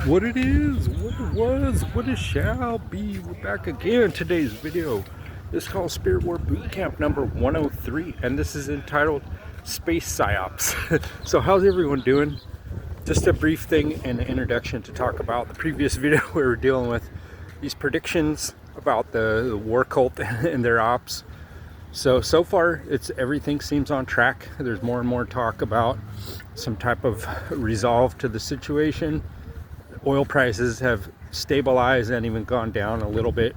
What it is, what it was, what it shall be. We're back again. Today's video is called Spirit War Boot Camp number 103, and this is entitled Space Psyops. So how's everyone doing? Just a brief thing in the introduction to talk about the previous video we were dealing with these predictions about the war cult and their ops. So far everything seems on track. There's more and more talk about some type of resolve to the situation. Oil prices have stabilized and even gone down a little bit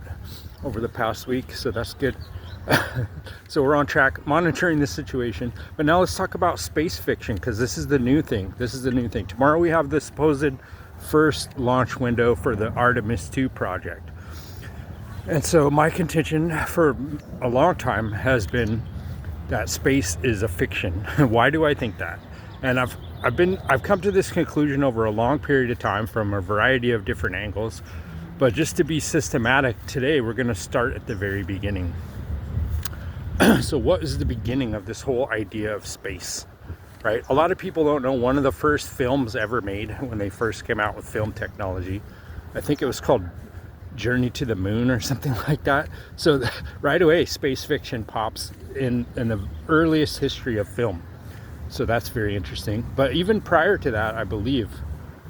over the past week, so that's good. So we're on track monitoring this situation. But now let's talk about space fiction, because this is the new thing. Tomorrow we have the supposed first launch window for the Artemis 2 project. And so my contention for a long time has been that space is a fiction. Why do I think that? And I've come to this conclusion over a long period of time from a variety of different angles. But just to be systematic, today we're going to start at the very beginning. So what is the beginning of this whole idea of space? Right? A lot of people don't know one of the first films ever made when they first came out with film technology. I think it was called Journey to the Moon or something like that. So right away, space fiction pops in the earliest history of film. So that's very interesting. But even prior to that, I believe,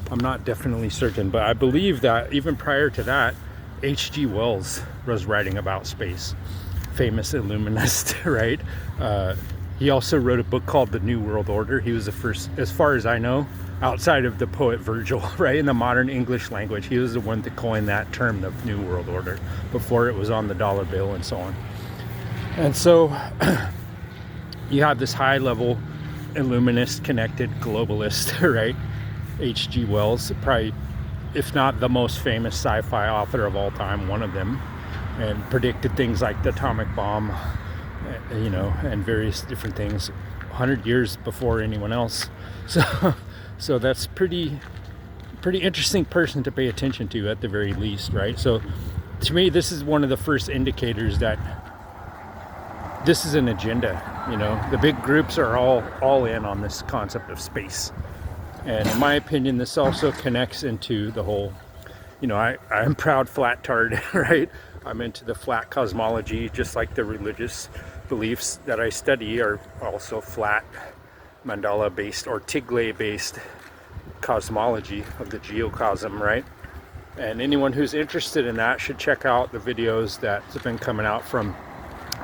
I'm not definitely certain, but I believe that even prior to that, H.G. Wells was writing about space. Famous illuminist, right? He also wrote a book called The New World Order. He was the first, as far as I know, outside of the poet Virgil, right, in the modern English language, he was the one that coined that term, the New World Order, before it was on the dollar bill and so on. And so you have this high-level illuminist, connected globalist, right? H.G. Wells, probably, if not the most famous sci-fi author of all time, one of them, and predicted things like the atomic bomb, you know, and various different things 100 years before anyone else. So that's pretty interesting person to pay attention to at the very least, right? So to me, this is one of the first indicators that this is an agenda. You know, the big groups are all in on this concept of space. And in my opinion, this also connects into the whole, you know, I'm proud flat tard, right? I'm into the flat cosmology, just like the religious beliefs that I study are also flat, mandala-based or Tigray-based cosmology of the geocosm, right? And anyone who's interested in that should check out the videos that have been coming out from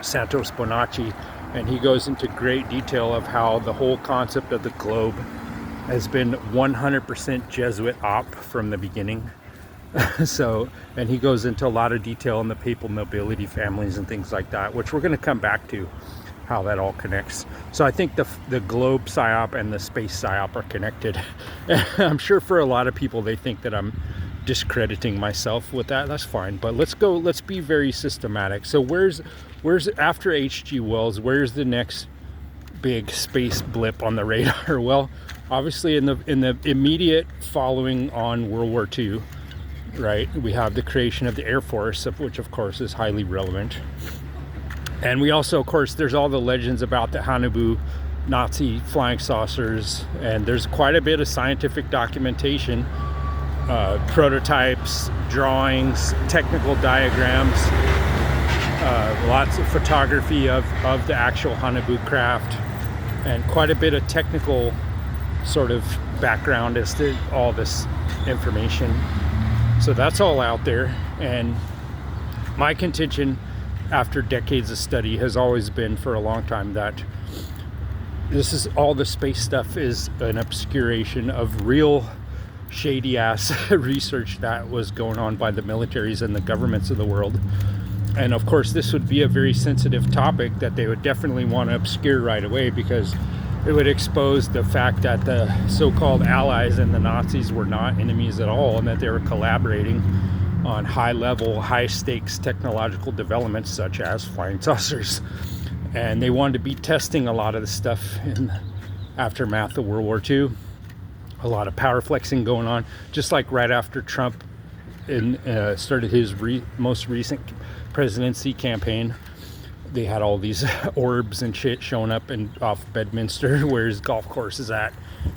Santos Bonacci, and he goes into great detail of how the whole concept of the globe has been 100% Jesuit op from the beginning. So, and he goes into a lot of detail on the papal nobility families and things like that, which we're going to come back to, how that all connects. So I think the globe psyop and the space psyop are connected. I'm sure for a lot of people they think that I'm discrediting myself with that. That's fine, but let's be very systematic. So where's after H.G. Wells, where's the next big space blip on the radar? Well, obviously in the immediate following on World War II, right, we have the creation of the Air Force, of which of course is highly relevant. And we also, of course, there's all the legends about the Haunebu Nazi flying saucers, and there's quite a bit of scientific documentation, prototypes, drawings, technical diagrams, lots of photography of the actual Haunebu craft, and quite a bit of technical sort of background as to all this information. So that's all out there, and my contention after decades of study has always been for a long time that this is all the space stuff is an obscuration of real shady ass research that was going on by the militaries and the governments of the world. And of course this would be a very sensitive topic that they would definitely want to obscure right away, because it would expose the fact that the so-called allies and the Nazis were not enemies at all, and that they were collaborating on high-level, high-stakes technological developments such as flying saucers. And they wanted to be testing a lot of the stuff in the aftermath of World War II. A lot of power flexing going on, just like right after Trump started his most recent presidency campaign. They had all these orbs and shit showing up off Bedminster, where his golf course is at,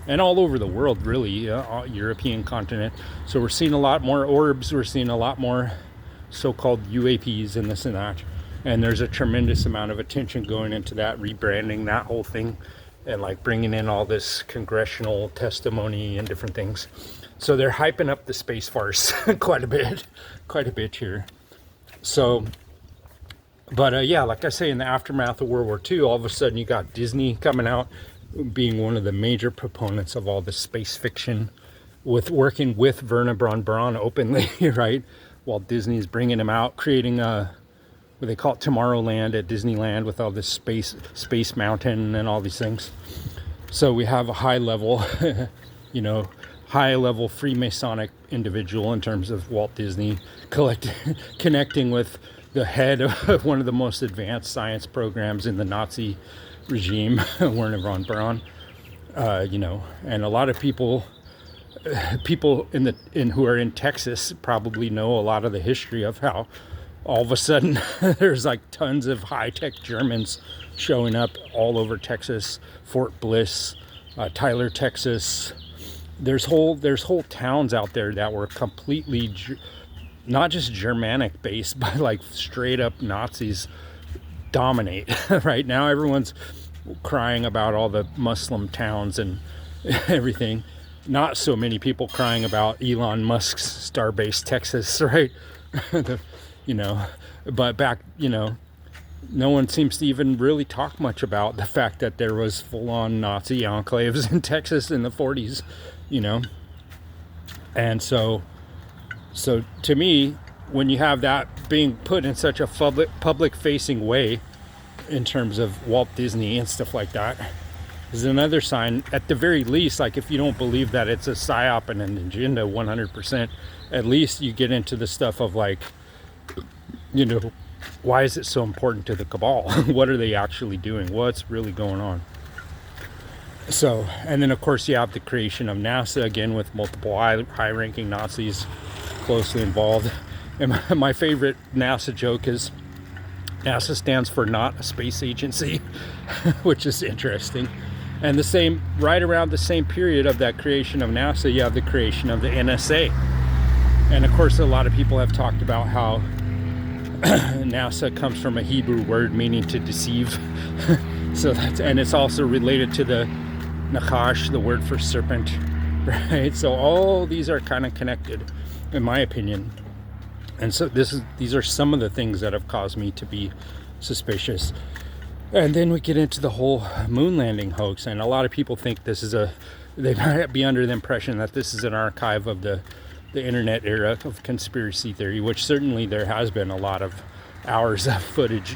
and all over the world, really, European continent. So we're seeing a lot more orbs. We're seeing a lot more so-called UAPs and this and that. And there's a tremendous amount of attention going into that, rebranding that whole thing, and like bringing in all this congressional testimony and different things. So they're hyping up the space farce quite a bit here. So, but yeah, like I say, in the aftermath of World War II, all of a sudden you got Disney coming out, being one of the major proponents of all the space fiction, with working with Werner von Braun openly, right? While Disney's bringing him out, creating a, what they call it, Tomorrowland at Disneyland, with all this space mountain and all these things. So we have a high level, you know, high level Freemasonic individual in terms of Walt Disney connecting with the head of one of the most advanced science programs in the Nazi regime, Werner von Braun. You know, and a lot of people who are in Texas probably know a lot of the history of how all of a sudden there's like tons of high-tech Germans showing up all over Texas, Fort Bliss, Tyler, Texas. There's whole towns out there that were completely not just Germanic based, but like straight up Nazis dominate. Right now everyone's crying about all the Muslim towns and everything. Not so many people crying about Elon Musk's Starbase Texas, right? You know, but back, you know, no one seems to even really talk much about the fact that there was full-on Nazi enclaves in Texas in the 40s, you know. And so to me, when you have that being put in such a public-facing way in terms of Walt Disney and stuff like that, is another sign, at the very least, like if you don't believe that it's a psyop and an agenda 100%, at least you get into the stuff of like, you know, why is it so important to the cabal? What are they actually doing? What's really going on? So, and then of course you have the creation of NASA, again with multiple high-ranking Nazis closely involved. And my favorite NASA joke is NASA stands for not a space agency, which is interesting. And the same, right around the same period of that creation of NASA, you have the creation of the NSA. And of course, a lot of people have talked about how NASA comes from a Hebrew word meaning to deceive. So that's, and it's also related to the Nakash, the word for serpent, right? So all these are kind of connected, in my opinion. And so these are some of the things that have caused me to be suspicious. And then we get into the whole moon landing hoax, and a lot of people think this is they might be under the impression that this is an archive of the internet era of conspiracy theory, which certainly there has been a lot of hours of footage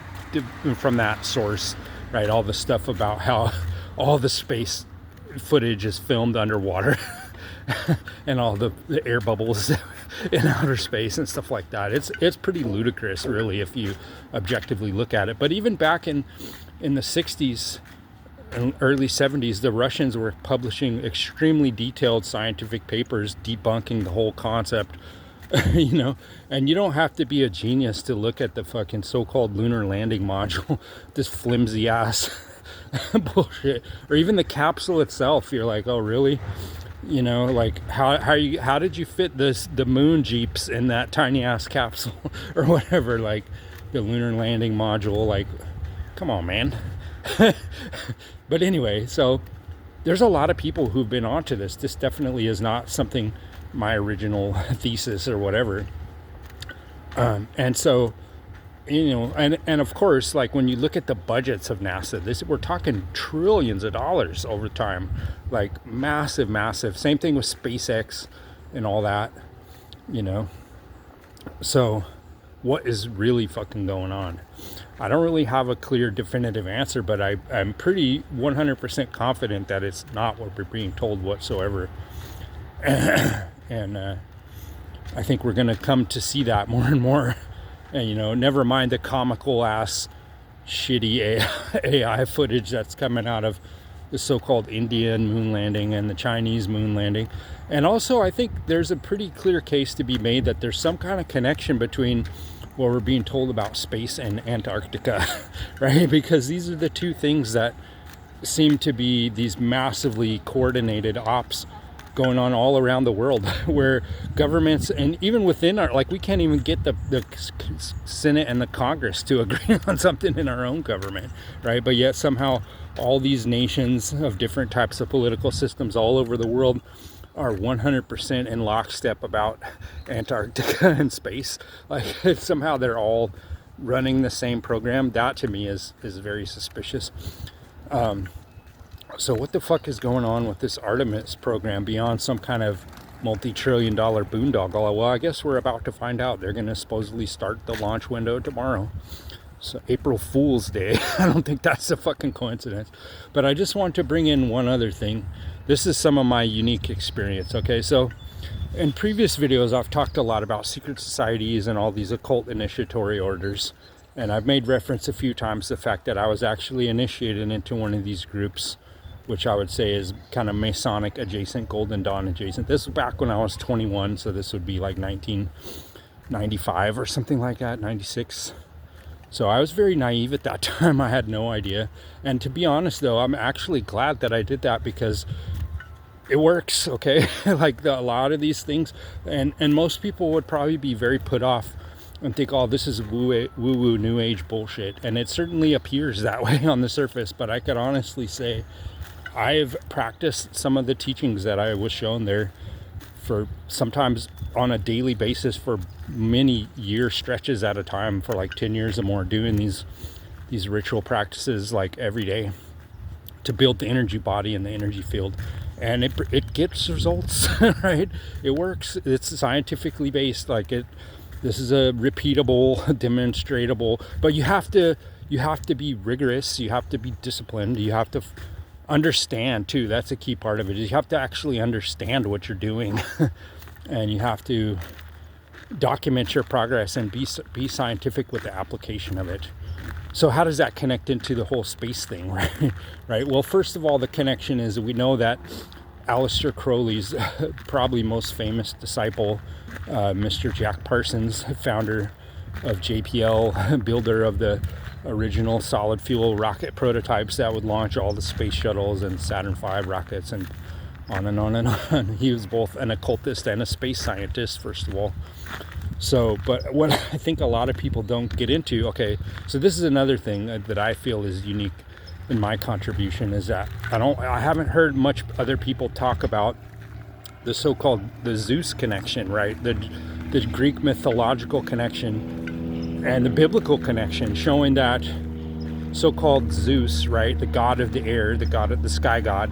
from that source, right? All the stuff about how all the space footage is filmed underwater and all the air bubbles in outer space and stuff like that. It's pretty ludicrous, really, if you objectively look at it. But even back in the 60s and early 70s, the Russians were publishing extremely detailed scientific papers debunking the whole concept, you know. And you don't have to be a genius to look at the fucking so-called lunar landing module, this flimsy ass bullshit, or even the capsule itself. You're like, oh really? You know, like how did you fit the moon jeeps in that tiny ass capsule or whatever, like the lunar landing module? Like, come on, man. But anyway, so there's a lot of people who've been onto this. This definitely is not something, my original thesis or whatever. And so, you know, and of course, like when you look at the budgets of NASA, we're talking trillions of dollars over time, like massive. Same thing with SpaceX and all that, you know. So what is really fucking going on? I don't really have a clear, definitive answer, but I'm pretty 100% confident that it's not what we're being told whatsoever. And I think we're going to come to see that more and more. And, you know, never mind the comical ass, shitty AI footage that's coming out of the so-called Indian moon landing and the Chinese moon landing. And also, I think there's a pretty clear case to be made that there's some kind of connection between what we're being told about space and Antarctica, right? Because these are the two things that seem to be these massively coordinated ops going on all around the world, where governments, and even within our, like, we can't even get the Senate and the Congress to agree on something in our own government, right? But yet somehow all these nations of different types of political systems all over the world are 100% in lockstep about Antarctica and space. Like, somehow they're all running the same program. That to me is very suspicious. So what the fuck is going on with this Artemis program beyond some kind of multi-trillion-dollar boondoggle? Well, I guess we're about to find out. They're going to supposedly start the launch window tomorrow. So April Fool's Day. I don't think that's a fucking coincidence. But I just want to bring in one other thing. This is some of my unique experience, okay? So in previous videos, I've talked a lot about secret societies and all these occult initiatory orders. And I've made reference a few times to the fact that I was actually initiated into one of these groups, which I would say is kind of Masonic adjacent, Golden Dawn adjacent. This was back when I was 21, so this would be like 1995 or something like that, 96. So I was very naive at that time. I had no idea. And to be honest, though, I'm actually glad that I did that, because it works, okay? Like a lot of these things, and most people would probably be very put off and think, oh, this is woo-woo new age bullshit. And it certainly appears that way on the surface, but I could honestly say I've practiced some of the teachings that I was shown there for sometimes on a daily basis for many year stretches at a time, for like 10 years or more, doing these ritual practices like every day to build the energy body and the energy field. And it gets results, right? It works. It's scientifically based. Like this is a repeatable, demonstratable, but you have to be rigorous. You have to be disciplined. You have to understand too. That's a key part of it. Is you have to actually understand what you're doing, and you have to document your progress and be scientific with the application of it. So how does that connect into the whole space thing, right? Right. Well, first of all, the connection is we know that Aleister Crowley's probably most famous disciple, Mr. Jack Parsons, founder of JPL, builder of the original solid fuel rocket prototypes that would launch all the space shuttles and Saturn V rockets, and on and on and on. He was both an occultist and a space scientist, first of all. So, but what I think a lot of people don't get into, okay, so this is another thing that I feel is unique in my contribution, is that I haven't heard much other people talk about the so-called the Zeus connection, right? The Greek mythological connection and the biblical connection, showing that so-called Zeus, right, the god of the air, the god of the sky god,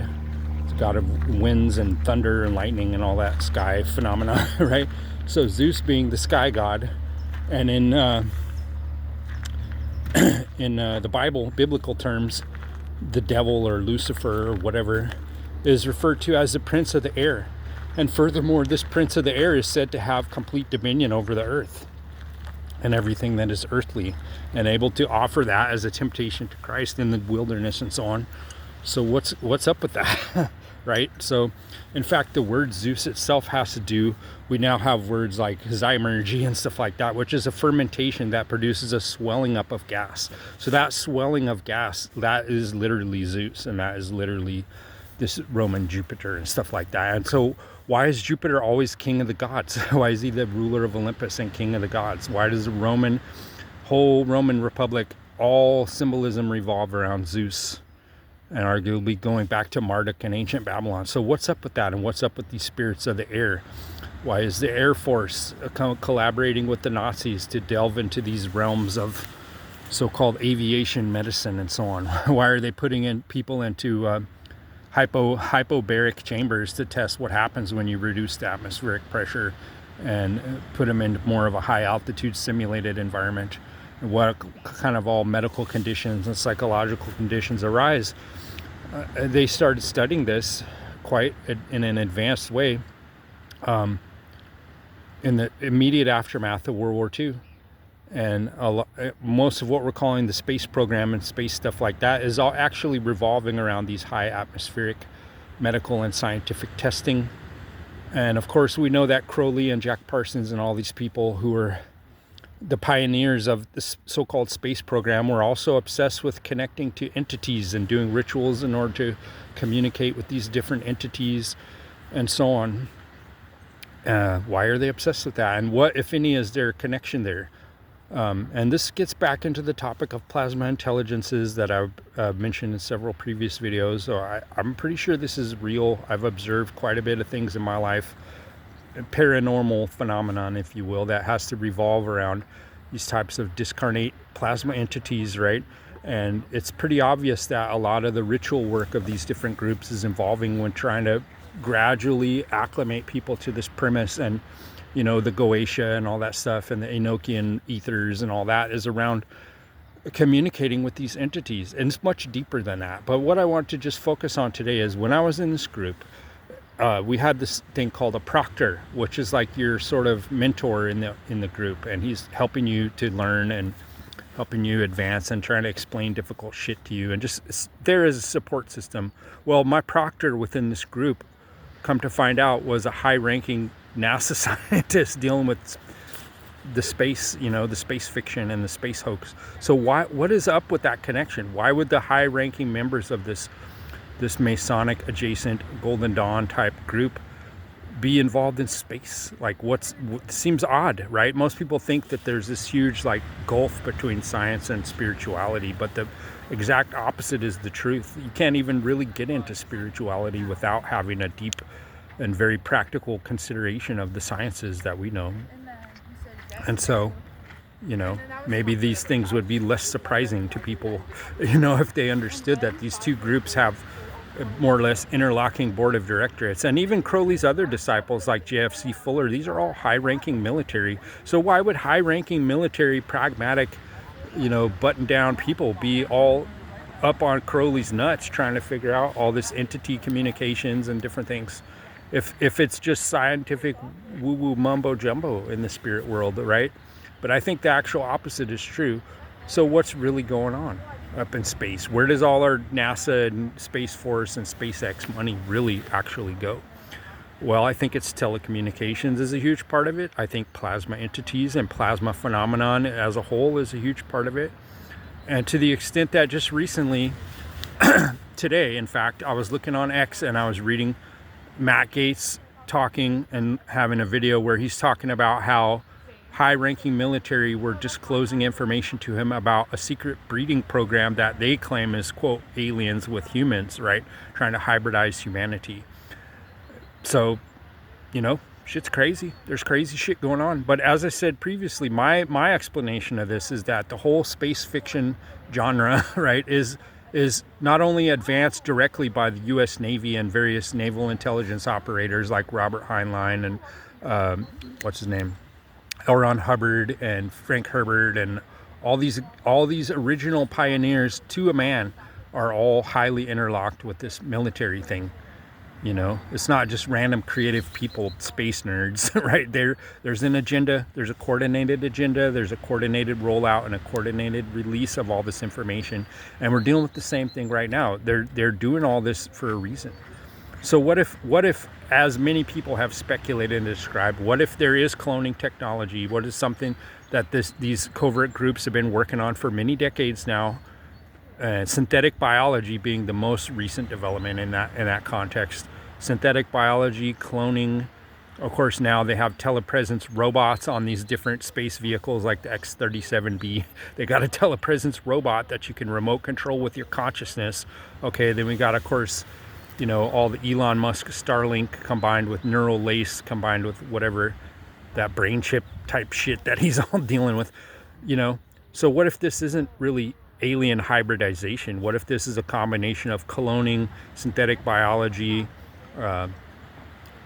the god of winds and thunder and lightning and all that sky phenomena, right? So Zeus being the sky god, and in the Bible, biblical terms, the devil or Lucifer or whatever is referred to as the prince of the air. And furthermore, this prince of the air is said to have complete dominion over the earth and everything that is earthly, and able to offer that as a temptation to Christ in the wilderness and so on. So what's up with that? Right? So in fact, the word Zeus itself has to do, we now have words like zymergy and stuff like that, which is a fermentation that produces a swelling up of gas. So that swelling of gas, that is literally Zeus, and that is literally this Roman Jupiter and stuff like that. And so why is Jupiter always king of the gods? Why is he the ruler of Olympus and king of the gods? Why does the whole Roman Republic, all symbolism revolve around Zeus, and arguably going back to Marduk and ancient Babylon? So what's up with that, and what's up with these spirits of the air? Why is the Air Force collaborating with the Nazis to delve into these realms of so-called aviation medicine and so on? Why are they putting in people into hypobaric chambers to test what happens when you reduce the atmospheric pressure and put them in more of a high altitude simulated environment? And what kind of all medical conditions and psychological conditions arise? They started studying this quite in an advanced way in the immediate aftermath of World War II. And most of what we're calling the space program and space stuff like that is all actually revolving around these high atmospheric medical and scientific testing. And of course, we know that Crowley and Jack Parsons and all these people who are the pioneers of this so-called space program were also obsessed with connecting to entities and doing rituals in order to communicate with these different entities and so on. Why are they obsessed with that? And what, if any, is their connection there? And this gets back into the topic of plasma intelligences that I've mentioned in several previous videos. So I'm pretty sure this is real. I've observed quite a bit of things in my life, paranormal phenomenon, if you will, that has to revolve around these types of discarnate plasma entities, right? And it's pretty obvious that a lot of the ritual work of these different groups is involving when trying to gradually acclimate people to this premise. And you know, the Goetia and all that stuff and the Enochian ethers and all that is around communicating with these entities, and it's much deeper than that. But what I want to just focus on today is when I was in this group, we had this thing called a proctor, which is like your sort of mentor in the group, and he's helping you to learn and helping you advance and trying to explain difficult shit to you, and just there is a support system. Well, my proctor within this group, come to find out, was a high-ranking NASA scientist dealing with the space, you know, the space fiction and the space hoax. So what is up with that connection? Why would the high-ranking members of this Masonic adjacent Golden Dawn type group be involved in space? Like, what seems odd, right? Most people think that there's this huge like gulf between science and spirituality, but the exact opposite is the truth. You can't even really get into spirituality without having a deep and very practical consideration of the sciences that we know. And so, you know, maybe these things would be less surprising to people, you know, if they understood that these two groups have more or less interlocking board of directorates. And even Crowley's other disciples like JFC Fuller, these are all high-ranking military. So why would high-ranking military, pragmatic, you know, button-down people be all up on Crowley's nuts trying to figure out all this entity communications and different things? If it's just scientific woo-woo mumbo-jumbo in the spirit world, right? But I think the actual opposite is true. So what's really going on up in space? Where does all our NASA and Space Force and SpaceX money really actually go? Well, I think it's telecommunications is a huge part of it. I think plasma entities and plasma phenomenon as a whole is a huge part of it. And to the extent that just recently, today, in fact, I was looking on X and I was reading Matt Gaetz talking and having a video where he's talking about how high-ranking military were disclosing information to him about a secret breeding program that they claim is, quote, aliens with humans, right? Trying to hybridize humanity. So, you know, shit's crazy. There's crazy shit going on. But as I said previously, my explanation of this is that the whole space fiction genre, right, is not only advanced directly by the U.S. Navy and various naval intelligence operators like Robert Heinlein and what's his name, L. Ron Hubbard and Frank Herbert and all these original pioneers to a man are all highly interlocked with this military thing. You know, it's not just random creative people, space nerds, right? There's an agenda, there's a coordinated agenda, there's a coordinated rollout and a coordinated release of all this information. And we're dealing with the same thing right now. They're doing all this for a reason. So what if, as many people have speculated and described, what if there is cloning technology? What is something that these covert groups have been working on for many decades now? Synthetic biology being the most recent development in that context. Synthetic biology, cloning. Of course, now they have telepresence robots on these different space vehicles like the X-37B. They got a telepresence robot that you can remote control with your consciousness. Okay, then we got, of course, you know, all the Elon Musk Starlink combined with neural lace combined with whatever that brain chip type shit that he's all dealing with, you know. So what if this isn't really alien hybridization? What if this is a combination of cloning, synthetic biology,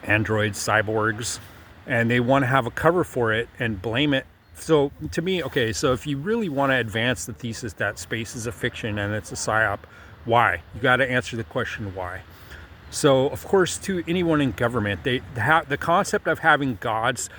androids, cyborgs, and they want to have a cover for it and blame it? So to me, okay, so if you really want to advance the thesis that space is a fiction and it's a psyop, why? You got to answer the question why. So of course, to anyone in government, the concept of having gods,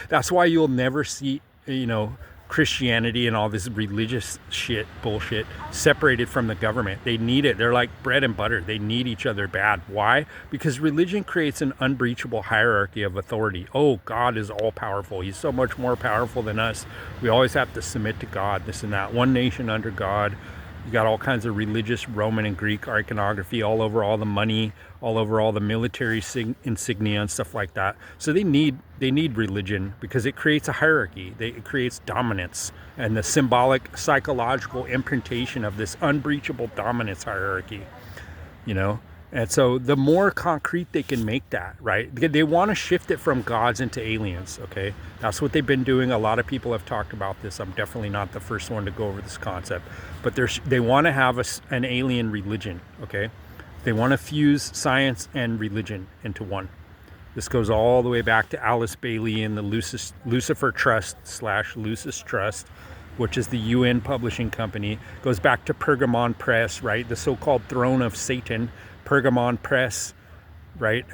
that's why you'll never see, you know, Christianity and all this religious shit bullshit separated from the government. They need it. They're like bread and butter. They need each other bad. Why? Because religion creates an unbreachable hierarchy of authority. Oh, God is all powerful. He's so much more powerful than us. We always have to submit to God, this and that. One nation under God. You got all kinds of religious Roman and Greek iconography all over all the money, all over all the military insignia and stuff like that. So they need religion because it creates a hierarchy. It creates dominance and the symbolic psychological imprintation of this unbreachable dominance hierarchy, you know. And so the more concrete they can make that, right? They want to shift it from gods into aliens, okay? That's what they've been doing. A lot of people have talked about this. I'm definitely not the first one to go over this concept. But they want to have an alien religion, okay? They want to fuse science and religion into one. This goes all the way back to Alice Bailey and the Lucifer Trust / Lucis Trust, which is the UN publishing company. Goes back to Pergamon Press, right? The so-called throne of Satan. Pergamon Press, right,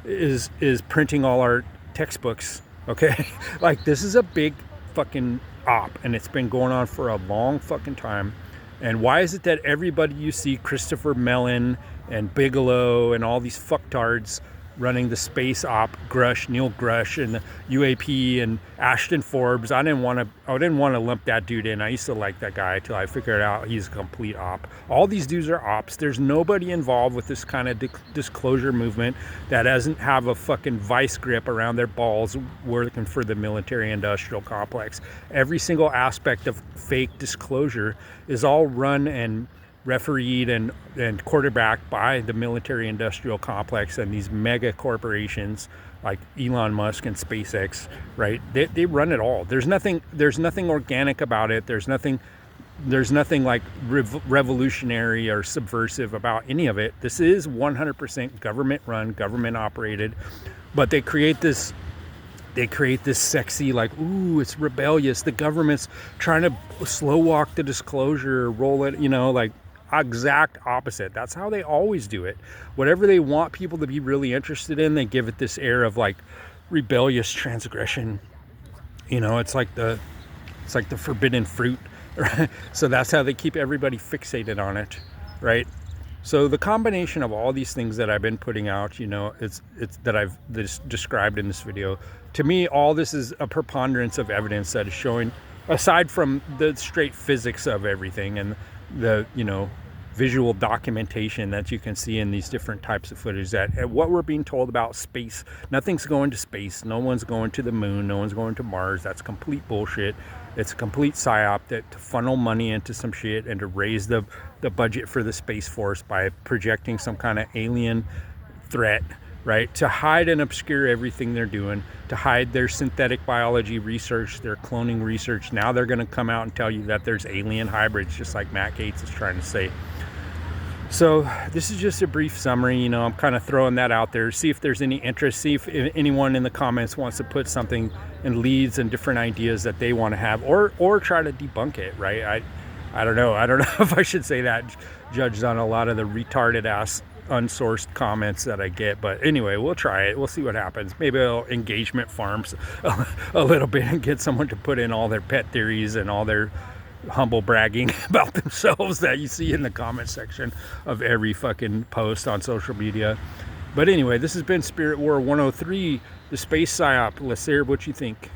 is printing all our textbooks, okay? Like, this is a big fucking op, and it's been going on for a long fucking time. And why is it that everybody you see, Christopher Mellon and Bigelow and all these fucktards running the space op, Neil Grush and the UAP and Ashton Forbes? I didn't want to lump that dude in. I used to like that guy till I figured out he's a complete op. All these dudes are ops. There's nobody involved with this kind of disclosure movement that doesn't have a fucking vice grip around their balls working for the military-industrial complex. Every single aspect of fake disclosure is all run and refereed and quarterbacked by the military-industrial complex and these mega corporations like Elon Musk and SpaceX, right? They run it all. There's nothing organic about it. There's nothing like revolutionary or subversive about any of it. This is 100% government run, government operated, but they create this sexy, like, ooh, it's rebellious. The government's trying to slow walk the disclosure, roll it, you know, like, exact opposite. That's how they always do it. Whatever they want people to be really interested in, they give it this air of like rebellious transgression. You know, it's like the forbidden fruit, right? So that's how they keep everybody fixated on it, right? So the combination of all these things that I've been putting out, you know, it's that I've described in this video, to me, all this is a preponderance of evidence that is showing, aside from the straight physics of everything and the, you know, visual documentation that you can see in these different types of footage, that what we're being told about space, nothing's going to space, no one's going to the moon, no one's going to Mars. That's complete bullshit. It's a complete psyop that to funnel money into some shit and to raise the budget for the Space Force by projecting some kind of alien threat, right? To hide and obscure everything they're doing, to hide their synthetic biology research, their cloning research. Now they're going to come out and tell you that there's alien hybrids, just like Matt Gaetz is trying to say. So this is just a brief summary. You know, I'm kind of throwing that out there. See if there's any interest. See if anyone in the comments wants to put something in leads and different ideas that they want to have, or try to debunk it, right? I don't know. I don't know if I should say that, judged on a lot of the retarded ass unsourced comments that I get, but anyway, we'll try it. We'll see what happens. Maybe I'll engagement farms a little bit and get someone to put in all their pet theories and all their humble bragging about themselves that you see in the comment section of every fucking post on social media. But anyway, this has been Spirit War 103, the space psyop. Let's hear what you think.